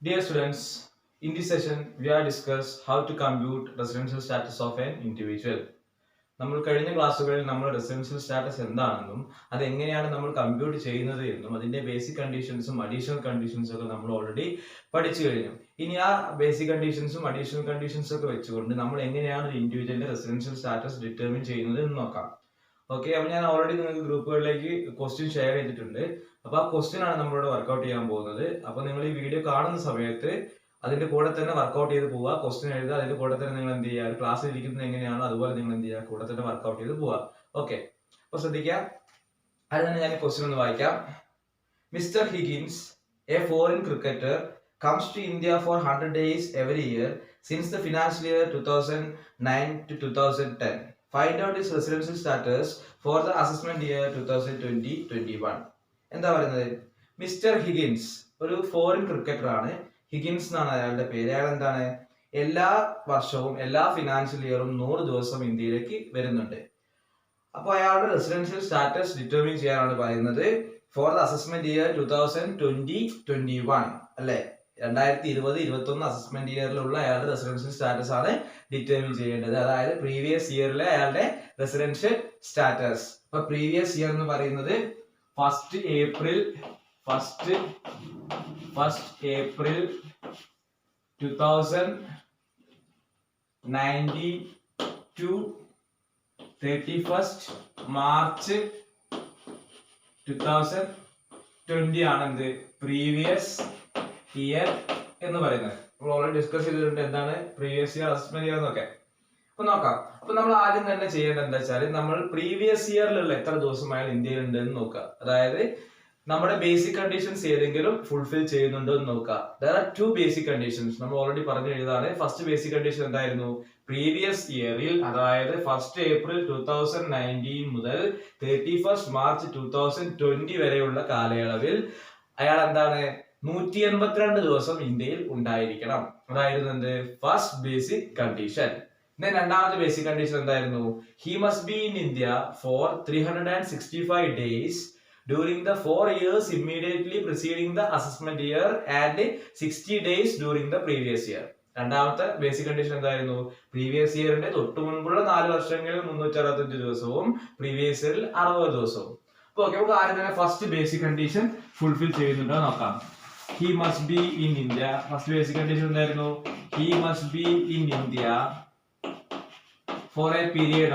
Dear students, in this session we are discuss how to compute residential status of an individual. നമ്മൾ കഴിഞ്ഞ ക്ലാസ്സുകളിൽ നമ്മൾ residential status എന്താണെന്നും അത് എങ്ങനെയാണ് നമ്മൾ കമ്പ്യൂട്ട് ചെയ്യുന്നത് എന്നും അതിന്റെ ബേസിക് കണ്ടീഷൻസും അഡീഷണൽ കണ്ടീഷൻസും ഒക്കെ നമ്മൾ ഓൾറെഡി പഠിച്ചു കഴിഞ്ഞു. ഇനി ആ ബേസിക് കണ്ടീഷൻസും അഡീഷണൽ കണ്ടീഷൻസും ഒക്കെ വെച്ചുകൊണ്ട് നമ്മൾ എങ്ങനെയാണ് ഒരു ഇൻഡിവിജ്വലിന്റെ റെസിഡൻഷ്യൽ സ്റ്റാറ്റസ് ഡിറ്റർമിൻ ചെയ്യുന്നത് എന്ന് നോക്കാം. ഓക്കെ, അപ്പൊ ഞാൻ ഓൾറെഡി നിങ്ങൾക്ക് ഗ്രൂപ്പുകളിലേക്ക് ക്വസ്റ്റ്യൻ ഷെയർ ചെയ്തിട്ടുണ്ട്. അപ്പൊ ആ ക്വസ്റ്റ്യൻ ആണ് നമ്മളിവിടെ വർക്ക്ഔട്ട് ചെയ്യാൻ പോകുന്നത്. അപ്പൊ നിങ്ങൾ ഈ വീഡിയോ കാണുന്ന സമയത്ത് അതിന്റെ കൂടെ തന്നെ വർക്ക്ഔട്ട് ചെയ്ത് പോവുക, ക്വസ്റ്റ്യൻ എഴുതുക, അതിന്റെ കൂടെ തന്നെ നിങ്ങൾ എന്ത് ചെയ്യുക, ക്ലാസ്സിൽ ഇരിക്കുന്നത് എങ്ങനെയാണോ അതുപോലെ നിങ്ങൾ എന്ത് ചെയ്യുക, കൂടെ തന്നെ വർക്ക്ഔട്ട് ചെയ്ത് പോവുക. ഓക്കെ, അപ്പൊ ശ്രദ്ധിക്കുക. അത് തന്നെ ഞാൻ ക്വസ്റ്റ്യൻ ഒന്ന് വായിക്കാം. Mister Higgins, A foreign cricketer, comes to India for 100 days every year since the financial year 2009 to 2010. Find out his residential status for the assessment year 2020-21. എന്താ പറയുന്നത്? മിസ്റ്റർ ഹിഗിൻസ് ഒരു ഫോറിൻ ക്രിക്കറ്റർ ആണ്. Higgins എന്നാണ് അയാളുടെ പേര്. അയാൾ എന്താണ്, എല്ലാ വർഷവും എല്ലാ ഫിനാൻഷ്യൽ ഇയറും 100 ദിവസം ഇന്ത്യയിലേക്ക് വരുന്നുണ്ട്. അപ്പൊ അയാളുടെ റെസിഡൻഷ്യൽ സ്റ്റാറ്റസ് ഡിറ്റർമിൻ ചെയ്യാനാണ് പറയുന്നത് ഫോർ ദ അസസ്മെന്റ് ഇയർ 2020-21 അല്ലെ, 2020-21 അസസ്മെന്റ് ഇയറിലുള്ള അയാളുടെ റെസിഡൻഷ്യൽ സ്റ്റാറ്റസ് ആണ് ഡിറ്റർമിൻ ചെയ്യേണ്ടത്. അതായത് പ്രീവിയസ് ഇയറിലെ അയാളുടെ റെസിഡൻഷ്യൽ സ്റ്റാറ്റസ്. അപ്പൊ പ്രീവിയസ് ഇയർ എന്ന് പറയുന്നത് 1st April 2019 to 31st March 2020 ആണ് എന്ത് പ്രീവിയസ് ഇയർ എന്ന് പറയുന്നത്. നമ്മൾ ഓൾറെഡി ഡിസ്കസ് ചെയ്തിട്ടുണ്ട് എന്താണ് പ്രീവിയസ് ഇയർ അസസ്മെന്റ് ഇയർ എന്നൊക്കെ. അപ്പൊ നോക്കാം. അപ്പൊ നമ്മൾ ആദ്യം തന്നെ ചെയ്യേണ്ടത് എന്താ വെച്ചാൽ നമ്മൾ പ്രീവിയസ് ഇയറിലുള്ള എത്ര ദിവസം അയാൾ ഇന്ത്യയിൽ ഉണ്ട് എന്ന് നോക്കുക. അതായത് നമ്മുടെ ബേസിക് കണ്ടീഷൻസ് ഏതെങ്കിലും ഫുൾഫിൽ ചെയ്യുന്നുണ്ടോ എന്ന് നോക്കുക. There are 2 basic conditions. നമ്മൾ ഓൾറെഡി പറഞ്ഞു എഴുതാണ്. ഫസ്റ്റ് ബേസിക് കണ്ടീഷൻ എന്തായിരുന്നു? പ്രീവിയസ് ഇയറിൽ, അതായത് 1st April 2019 മുതൽ 31st March 2020 വരെയുള്ള കാലയളവിൽ അയാൾ എന്താണ് 182 ദിവസം ഇന്ത്യയിൽ ഉണ്ടായിരിക്കണം. അതായിരുന്നു എന്ത് ഫസ്റ്റ് ബേസിക് കണ്ടീഷൻ. രണ്ടാമത്തെ ബേസിക് കണ്ടീഷൻ എന്തായിരുന്നു? He must be in India for 365 days during the 4 years immediately preceding the assessment year and 60 days during the previous year. രണ്ടാമത്തെ ബേസിക് കണ്ടീഷൻ എന്തായിരുന്നു? പ്രീവിയസ് ഇയറിന്റെ തൊട്ടു മുൻപുള്ള 4 വർഷങ്ങളിൽ 365 ദിവസവും പ്രീവിയസ് ഇയറിൽ 60 ദിവസവും. അപ്പൊ ഓക്കെ, നമുക്ക് ആദ്യം തന്നെ ഫസ്റ്റ് ബേസിക് കണ്ടീഷൻ ഫുൾഫിൽ ചെയ്യുന്നുണ്ടോ നോക്കാം. He must be in India. First basic condition എന്തായിരുന്നു? He must be in India for a period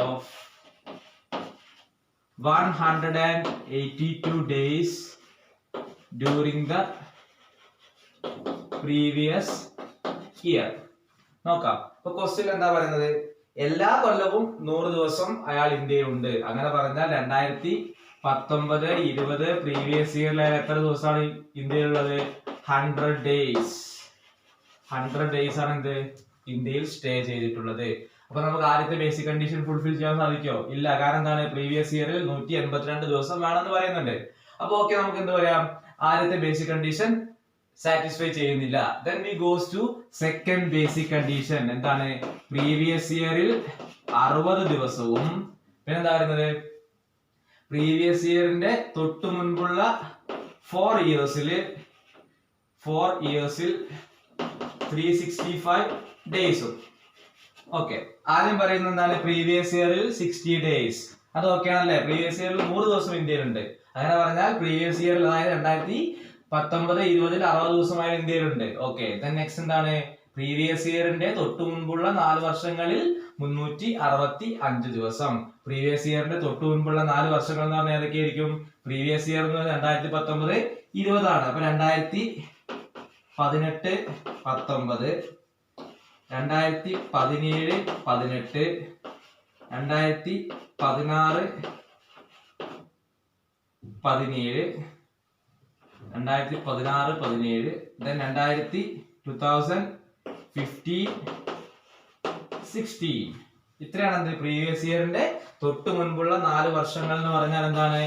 of 182 days during the previous year. നോക്കാം. അപ്പൊ ക്വസ്റ്റ്യൻ എന്താ പറയുന്നത്? എല്ലാ കൊല്ലവും 100 ദിവസം അയാൾ ഇന്ത്യയിൽ ഉണ്ട്. അങ്ങനെ പറഞ്ഞാൽ 2019-20 പ്രീവിയസ് ഇയറിൽ എത്ര ദിവസമാണ് ഇന്ത്യയിലുള്ളത്? 100 days. 100 days ആണ് എന്ത് ഇന്ത്യയിൽ സ്റ്റേ ചെയ്തിട്ടുള്ളത്. അപ്പൊ നമുക്ക് ആദ്യത്തെ ബേസിക് കണ്ടീഷൻ ഫുൾഫിൽ ചെയ്യാൻ സാധിക്കോ? ഇല്ല. കാരണം എന്താണ്? പ്രീവിയസ് ഇയറിൽ 182 ദിവസം വേണമെന്ന് പറയുന്നുണ്ട്. അപ്പൊ ഓക്കെ, നമുക്ക് എന്ത് പറയാം? ആദ്യത്തെ ബേസിക് കണ്ടീഷൻ സാറ്റിസ്ഫൈ ചെയ്യുന്നില്ല. then we goes to second basic condition. എന്താണ്? പ്രീവിയസ് ഇയറിൽ 60 ദിവസവും പിന്നെ എന്താ പറയുന്നത്? പ്രീവിയസ് ഇയറിന്റെ തൊട്ടു മുൻപുള്ള 4 ഇയേഴ്സിൽ 365 ഡേയ്സും. ഓക്കെ, ആദ്യം പറയുന്നത് എന്താണ്? പ്രീവിയസ് ഇയറിൽ 60 ഡേയ്സ്. അത് ഓക്കെ ആണല്ലേ? പ്രീവിയസ് ഇയറിൽ 100 ദിവസം ഇന്ത്യയിലുണ്ട്. അങ്ങനെ പറഞ്ഞാൽ പ്രീവിയസ് ഇയറിൽ, അതായത് 2019-20 60 ദിവസമായി ഇന്ത്യയിലുണ്ട്. ഓക്കെ, നെക്സ്റ്റ് എന്താണ്? പ്രീവിയസ് ഇയറിന്റെ തൊട്ടു മുൻപുള്ള 4 വർഷങ്ങളിൽ 365 ദിവസം. പ്രീവിയസ് ഇയറിന്റെ തൊട്ടു മുൻപുള്ള 4 വർഷങ്ങൾ എന്ന് പറഞ്ഞാൽ ഏതൊക്കെയായിരിക്കും? പ്രീവിയസ് ഇയർ എന്ന് പറഞ്ഞാൽ 2019-20 ആണ്. അപ്പൊ 2018-19, 2017-18, 2016-17, then 2015-16. ഇത്രയാണ് പ്രീവിയസ് ഇയറിന്റെ തൊട്ടു മുൻപുള്ള 4 വർഷങ്ങൾ എന്ന് പറഞ്ഞാൽ എന്താണ്?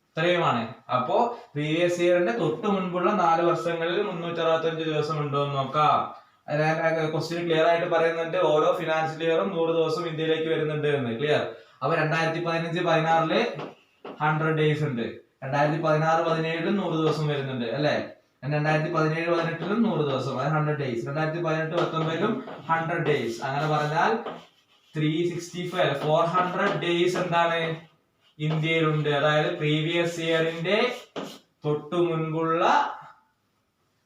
ഇത്രയുമാണ്. അപ്പോ പ്രീവിയസ് ഇയറിന്റെ തൊട്ടു മുൻപുള്ള 4 വർഷങ്ങളിൽ 365 ദിവസം ഉണ്ടോ എന്ന് നോക്കാം. ക്വസ്റ്റ്യൻ ക്ലിയർ ആയിട്ട് പറയുന്നുണ്ട് ഓരോ ഫിനാൻഷ്യൽ ഇയറും 100 ദിവസം ഇന്ത്യയിലേക്ക് വരുന്നുണ്ട് എന്ന്. ക്ലിയർ. അപ്പൊ 2015-16 100 ഡേയ്സ് ഉണ്ട്. 2016-17 100 ദിവസം വരുന്നുണ്ട് അല്ലെ. 2017-18 100 ദിവസം, അത് 100 ഡേയ്സ്. 2018-19 100 ഡേയ്സ്. അങ്ങനെ പറഞ്ഞാൽ 365 400 ഡേയ്സ് എന്താണ് ഇന്ത്യയിലുണ്ട്. അതായത് പ്രീവിയസ് ഇയറിന്റെ തൊട്ടു മുൻപുള്ള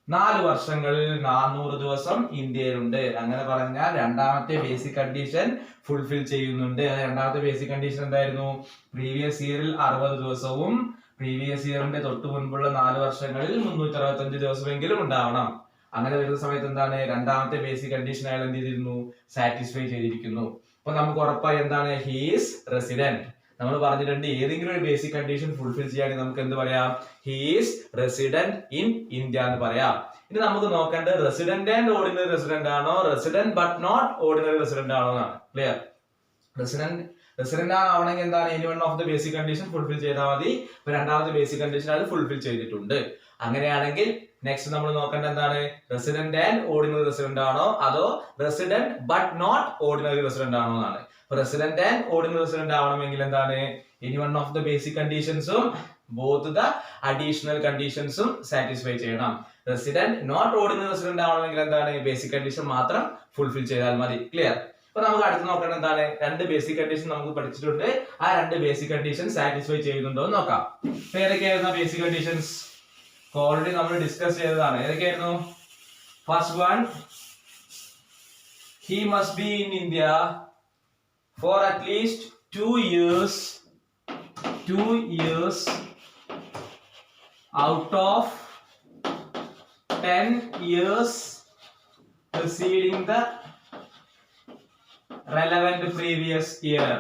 4 വർഷങ്ങളിൽ 400 ദിവസം ഇന്ത്യയിലുണ്ട്. അങ്ങനെ പറഞ്ഞാൽ രണ്ടാമത്തെ ബേസിക് കണ്ടീഷൻ ഫുൾഫിൽ ചെയ്യുന്നുണ്ട്. രണ്ടാമത്തെ ബേസിക് കണ്ടീഷൻ എന്തായിരുന്നു? പ്രീവിയസ് ഇയറിൽ 60 ദിവസവും പ്രീവിയസ് ഇയറിന്റെ തൊട്ടു മുൻപുള്ള 4 വർഷങ്ങളിൽ 365 ദിവസമെങ്കിലും ഉണ്ടാവണം. അങ്ങനെ വരുന്ന സമയത്ത് എന്താണ് രണ്ടാമത്തെ ബേസിക് കണ്ടീഷൻ അയാൾ എന്ത് ചെയ്തിരുന്നു? സാറ്റിസ്ഫൈ ചെയ്തിരിക്കുന്നു. അപ്പൊ നമുക്ക് ഉറപ്പായി എന്താണ്? He's resident. നമ്മൾ പറഞ്ഞിട്ടുണ്ട് ഏതെങ്കിലും ഒരു ബേസിക് കണ്ടീഷൻ ഫുൾഫിൽ ചെയ്യാണെങ്കിൽ നമുക്ക് എന്ത് പറയാം? ഹീസ് റെസിഡന്റ് ഇൻ ഇന്ത്യ എന്ന് പറയാം. ഇനി നമുക്ക് നോക്കേണ്ടത് റെസിഡന്റ് ആൻഡ് ഓർഡിനറി റെസിഡന്റ് ആണോ, resident but not ordinary resident ആണോ എന്നാണ്. ക്ലിയർ? റെസിഡന്റ് ആവണമെങ്കിൽ എന്താണ്? Any one of the basic condition fulfil ചെയ്താൽ മതി. ഇപ്പൊ രണ്ടാമത്തെ ബേസിക് കണ്ടീഷൻ അത് ഫുൾഫിൽ ചെയ്തിട്ടുണ്ട്. അങ്ങനെയാണെങ്കിൽ നെക്സ്റ്റ് നമ്മൾ നോക്കേണ്ടത് എന്താണ്? റെസിഡന്റ് ആൻഡ് ഓർഡിനറി റെസിഡന്റ് ആണോ അതോ resident but not ordinary resident ആണോ എന്നാണ്. റെസിഡന്റ് ആൻഡ് ഓർഡിനറി റെസിഡന്റ് ആവണമെങ്കിൽ എന്താണ്? Any one of the basic കണ്ടീഷൻസും ബോത്ത് ദ അഡീഷണൽ കണ്ടീഷൻസും സാറ്റിസ്ഫൈ ചെയ്യണം. റെസിഡന്റ് നോട്ട് ഓർഡിനറി റെസിഡന്റ് ആവണമെങ്കിൽ എന്താണ്? ബേസിക് കണ്ടീഷൻ മാത്രം ഫുൾഫിൽ ചെയ്താൽ മതി. ക്ലിയർ? അപ്പൊ നമുക്ക് അടുത്ത് നോക്കേണ്ടത് എന്താണ്? രണ്ട് ബേസിക് കണ്ടീഷൻ നമുക്ക് പഠിച്ചിട്ടുണ്ട്. ആ രണ്ട് ബേസിക് കണ്ടീഷൻ സാറ്റിസ്ഫൈ ചെയ്യുന്നുണ്ടോ എന്ന് നോക്കാം. ഏതൊക്കെയായിരുന്നു ബേസിക് കണ്ടീഷൻസ്? ഓൾറെഡി നമ്മൾ ഡിസ്കസ് ചെയ്തതാണ്. ഏതൊക്കെയായിരുന്നു? First one, he must be in India for at least 2 years out of 10 years preceding the relevant previous year.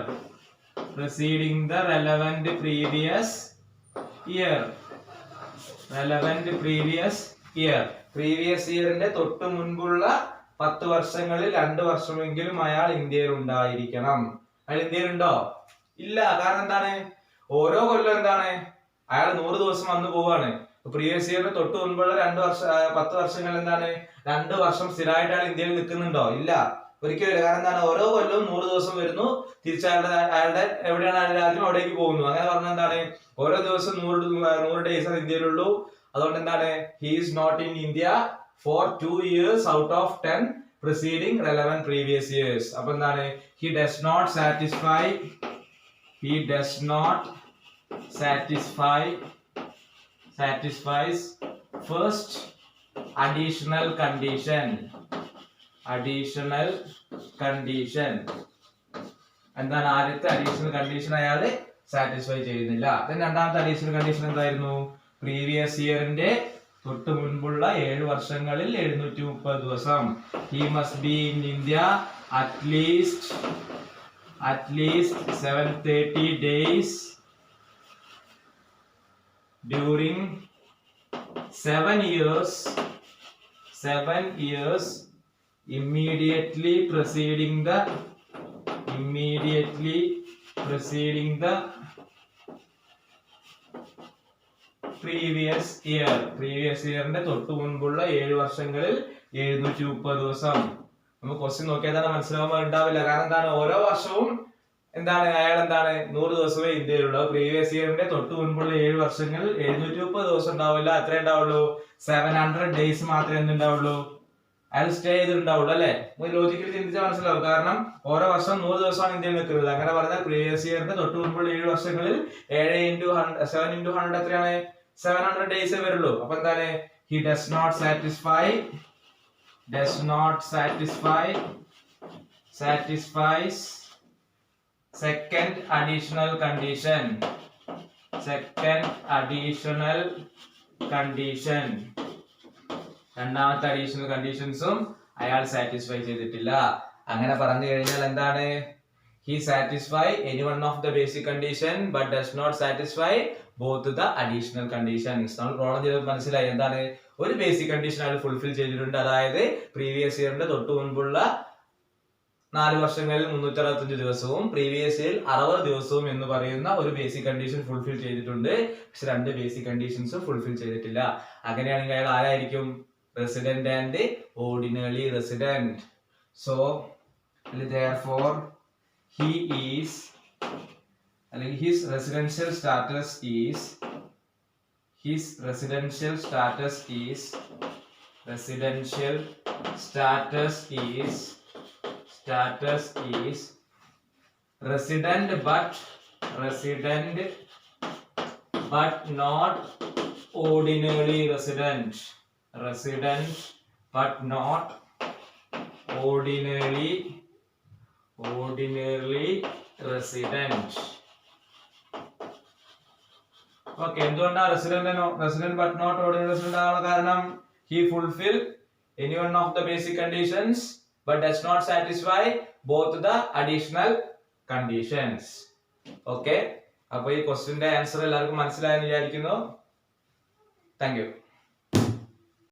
Previous yearന്റെ തൊട്ട് മുൻപുള്ള 10 വർഷങ്ങളിൽ 2 വർഷമെങ്കിലും അയാൾ ഇന്ത്യയിൽ ഉണ്ടായിരിക്കണം. അയാൾ ഇന്ത്യയിലുണ്ടോ? ഇല്ല. കാരണം എന്താണ്? ഓരോ കൊല്ലം എന്താണ്? അയാൾ 100 ദിവസം വന്നു പോവാണ്. പ്രീവിയസ് ഇയറിന് തൊട്ട് മുൻപുള്ള 10 വർഷങ്ങൾ എന്താണ്? 2 വർഷം സ്ഥിരമായിട്ട് അയാൾ ഇന്ത്യയിൽ നിൽക്കുന്നുണ്ടോ? ഇല്ല, ഒരിക്കലും. കാരണം എന്താണ്? ഓരോ കൊല്ലവും 100 ദിവസം വരുന്നു, അയാളുടെ എവിടെയാണ് അയാളുടെ രാജ്യം അവിടേക്ക് പോകുന്നു. അങ്ങനെ പറഞ്ഞാൽ എന്താണ്? ഓരോ ദിവസം 100 ഡേയ്സ് ഇന്ത്യയിലുള്ളൂ. അതുകൊണ്ട് എന്താണ്? He is not in India for 2 years out of 10 preceding relevant previous years. അപ്പൊ എന്താണ്? He does not satisfies first additional condition. എന്താണ്? ആദ്യത്തെ അഡീഷണൽ കണ്ടീഷൻ അയാൾ സാറ്റിസ്ഫൈ ചെയ്യുന്നില്ല. രണ്ടാമത്തെ അഡീഷണൽ കണ്ടീഷൻ എന്തായിരുന്നു? പ്രീവിയസ് ഇയറിന്റെ തൊട്ട് മുൻപുള്ള 7 വർഷങ്ങളിൽ 730 ദിവസം. He must be in India at least 730 days during 7 years immediately preceding the previous ഇയറിന്റെ തൊട്ട് മുൻപുള്ള 7 വർഷങ്ങളിൽ 730 ദിവസം. നമുക്ക് ക്വസ്റ്റ്യൻ നോക്കിയാൽ മനസ്സിലാവുമ്പോൾ ഉണ്ടാവില്ല. കാരണം എന്താണ്? ഓരോ വർഷവും എന്താണ്? അയാൾ എന്താണ്? 100 ദിവസമേ ഇന്ത്യയിലുള്ളൂ. പ്രീവിയസ് ഇയറിന്റെ തൊട്ട് മുൻപുള്ള 7 വർഷങ്ങളിൽ 730 ദിവസം ഉണ്ടാവില്ല. എത്ര ഉണ്ടാവുള്ളൂ? 700 ഡേയ്സ് മാത്രമേ എന്തുണ്ടാവുള്ളൂ? അയാൾ സ്റ്റേ ചെയ്തിട്ടുണ്ടാവുള്ളൂ അല്ലെ? ലോജിക്കലി ചിന്തിച്ചാൽ മനസ്സിലാവും. കാരണം ഓരോ വർഷം 100 ദിവസമാണ് ഇന്ത്യയിൽ നിൽക്കുന്നത്. അങ്ങനെ പറഞ്ഞാൽ പ്രീവിയസ് ഇയറിന്റെ തൊട്ട് മുൻപുള്ള 7 വർഷങ്ങളിൽ 7 into 100 എത്രയാണ്? 700 ഡേയ്സ് വരുള്ളൂ. അപ്പൊ എന്താണ്? He does not satisfies second additional condition. രണ്ടാമത്തെ അഡീഷണൽ കണ്ടീഷൻസും അയാൾ സാറ്റിസ്ഫൈ ചെയ്തിട്ടില്ല. അങ്ങനെ പറഞ്ഞു കഴിഞ്ഞാൽ എന്താണ്? He satisfy any one of the basic condition but does not satisfy both the additional conditions. നമ്മൾ പ്രോബ്ലം ചെയ്തപ്പോൾ മനസ്സിലായി എന്താണ്? ഒരു ബേസിക് കണ്ടീഷൻ അയാൾ ഫുൾഫിൽ ചെയ്തിട്ടുണ്ട്. അതായത് പ്രീവിയസ് ഇയറിന്റെ തൊട്ട് മുൻപുള്ള 4 വർഷങ്ങളിൽ 365 ദിവസവും പ്രീവിയസ് ഇയറിൽ 60 ദിവസവും എന്ന് പറയുന്ന ഒരു ബേസിക് കണ്ടീഷൻ ഫുൾഫിൽ ചെയ്തിട്ടുണ്ട്. പക്ഷെ 2 ബേസിക് കണ്ടീഷൻസും ഫുൾഫിൽ ചെയ്തിട്ടില്ല. അങ്ങനെയാണെങ്കിൽ അയാൾ ആരായിരിക്കും? Resident and ordinary resident. So therefore his residential status is his residential status is resident but not ordinarily resident but not ordinarily resident. Okay, എന്തുകൊണ്ടാണ് resident but not ordinary resident ആകാനുള്ള കാരണം he fulfill any one of the basic conditions but does not satisfy both the additional conditions. Okay, അപ്പോൾ ഈ ക്വസ്റ്റ്യന്റെ answer എല്ലാവർക്കും മനസ്സിലായെന്ന് വിചാരിക്കുന്നു. Thank you.